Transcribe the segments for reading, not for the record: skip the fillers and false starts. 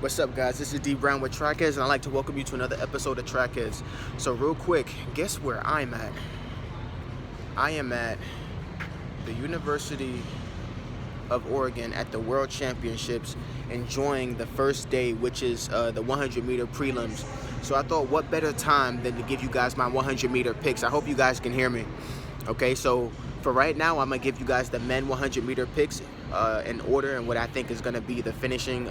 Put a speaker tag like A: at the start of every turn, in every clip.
A: What's up, guys? This is D Brown with Headz, and I'd like to welcome you to another episode of Headz. So real quick, guess where I'm at? I am at the University of Oregon at the World Championships, enjoying the first day, which is the 100-meter prelims. So I thought, what better time than to give you guys my 100-meter picks. I hope you guys can hear me. Okay, so for right now, I'm going to give you guys the men 100-meter picks in order and what I think is going to be the finishing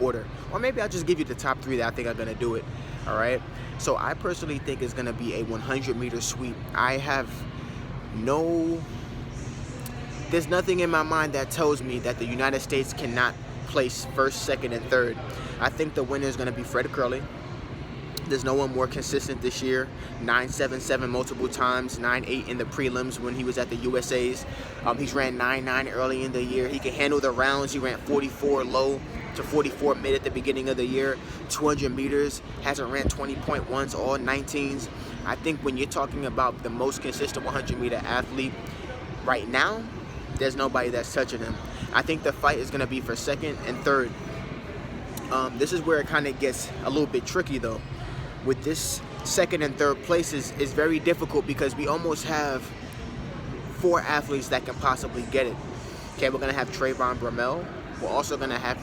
A: order, or maybe I'll just give you the top three that I think are going to do it. All right, so I personally think it's going to be a 100-meter sweep. There's nothing in my mind that tells me that the United States cannot place first, second, and third. I think the winner is going to be Fred Curley. There's no one more consistent this year. 9.77 multiple times, 9.8 in the prelims when he was at the USA's. He's ran 9.9 early in the year. He can handle the rounds. He ran 44 low to 44 mid at the beginning of the year. 200 meters, hasn't ran 20.1s, all 19s. I think when you're talking about the most consistent 100-meter athlete right now, there's nobody that's touching him. I think the fight is going to be for second and third. This is where it kind of gets a little bit tricky, though. With this second and third places is very difficult because we almost have four athletes that can possibly get it. Okay, we're going to have Trayvon Bromell. We're also going to have,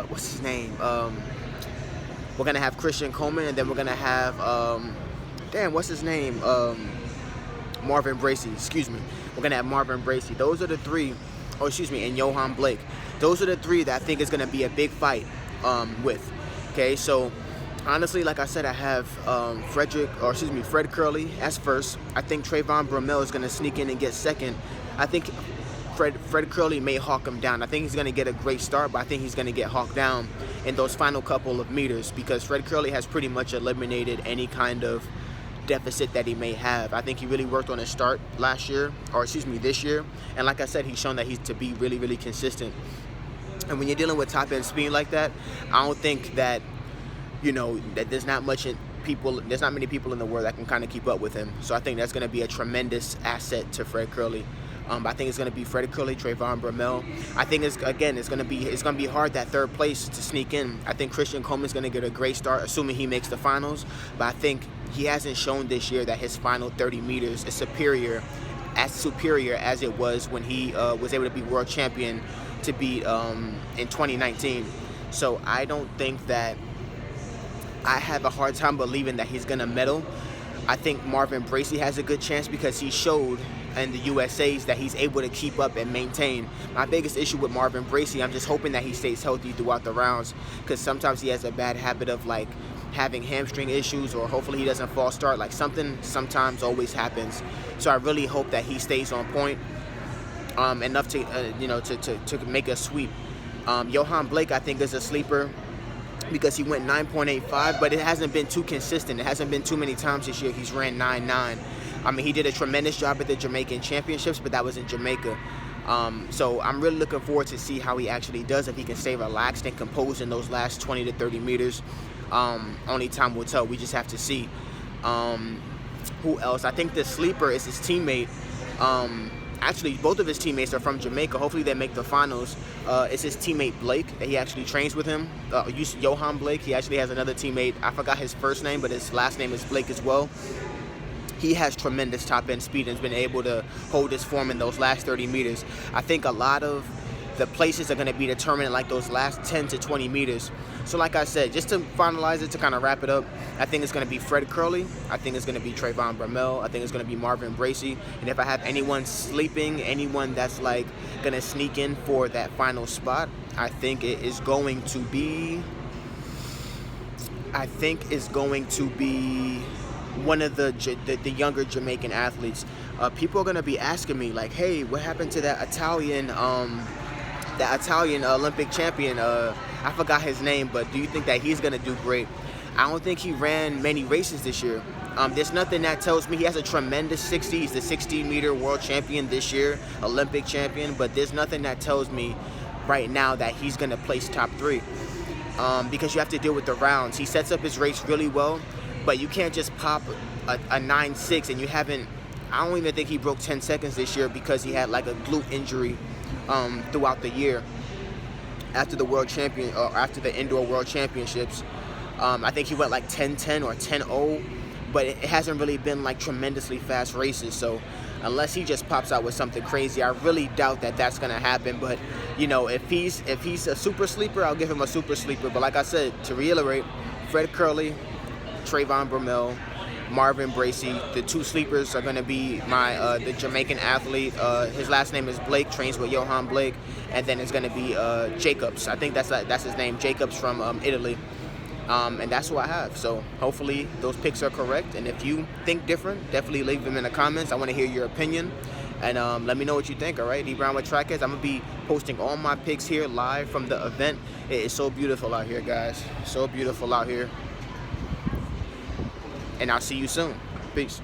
A: what's his name? We're going to have Christian Coleman, and then we're going to have, what's his name? Marvin Bracey, excuse me. We're going to have Marvin Bracey. Those are the three, and Johan Blake. Those are the three that I think is going to be a big fight with. Okay, so honestly, like I said, I have Fred Curley as first. I think Trayvon Bromell is going to sneak in and get second. I think Fred Curley may hawk him down. I think he's going to get a great start, but I think he's going to get hawked down in those final couple of meters because Fred Curley has pretty much eliminated any kind of deficit that he may have. I think he really worked on his start this year. And like I said, he's shown that he's to be really, really consistent. And when you're dealing with top-end speed like that, I don't think that, that there's not many people in the world that can kind of keep up with him. So I think that's going to be a tremendous asset to Fred Curley. I think it's going to be Fred Curley, Trayvon Bromell. I think it's going to be hard that third place to sneak in. I think Christian Coleman's going to get a great start, assuming he makes the finals. But I think he hasn't shown this year that his final 30 meters is superior as it was when he was able to be world champion to beat in 2019. So I don't think that I have a hard time believing that he's going to medal. I think Marvin Bracey has a good chance because he showed in the USA's that he's able to keep up and maintain. My biggest issue with Marvin Bracey, I'm just hoping that he stays healthy throughout the rounds because sometimes he has a bad habit of having hamstring issues, or hopefully he doesn't false start. Something sometimes always happens. So I really hope that he stays on point enough to make a sweep. Johan Blake, I think, is a sleeper because he went 9.85, but it hasn't been too consistent. It hasn't been too many times this year he's ran 9.9. He did a tremendous job at the Jamaican Championships, but that was in Jamaica. So I'm really looking forward to see how he actually does, if he can stay relaxed and composed in those last 20 to 30 meters. Only time will tell. We just have to see. Who else? I think the sleeper is his teammate. Actually, both of his teammates are from Jamaica. Hopefully they make the finals. It's his teammate Blake that he actually trains with him. Johan Blake. He actually has another teammate. I forgot his first name, but his last name is Blake as well. He has tremendous top-end speed and has been able to hold his form in those last 30 meters. I think a lot of the places are going to be determined in those last 10 to 20 meters. So like I said, just to finalize it, to kind of wrap it up, I think it's going to be Fred Curley. I think it's going to be Trayvon Bromell. I think it's going to be Marvin Bracey. And if I have anyone sleeping, anyone that's going to sneak in for that final spot, I think it is going to be one of the younger Jamaican athletes. People are going to be asking me, hey, what happened to that Italian Olympic champion? I forgot his name, but do you think that he's going to do great? I don't think he ran many races this year. There's nothing that tells me he has a tremendous 60. He's the 60-meter world champion this year, Olympic champion, but there's nothing that tells me right now that he's going to place top 3 because you have to deal with the rounds. He sets up his race really well, but you can't just pop a 9.6 and you haven't. I don't even think he broke 10 seconds this year because he had a glute injury throughout the year. after the world champion, or after the indoor world championships. I think he went like 10-10 or 10-0, but it hasn't really been like tremendously fast races. So unless he just pops out with something crazy, I really doubt that that's gonna happen. But you know, if he's a super sleeper, I'll give him a super sleeper. But like I said, to reiterate, Fred Curley, Trayvon Bromell, Marvin Bracey, the 2 sleepers are going to be my the Jamaican athlete. His last name is Blake, trains with Johan Blake, and then it's going to be Jacobs. I think that's his name, Jacobs from Italy. And that's who I have. So hopefully those picks are correct. And if you think different, definitely leave them in the comments. I want to hear your opinion. And let me know what you think, all right? D Brown with Track Headz. I'm going to be posting all my picks here live from the event. It is so beautiful out here, guys. So beautiful out here. And I'll see you soon. Peace.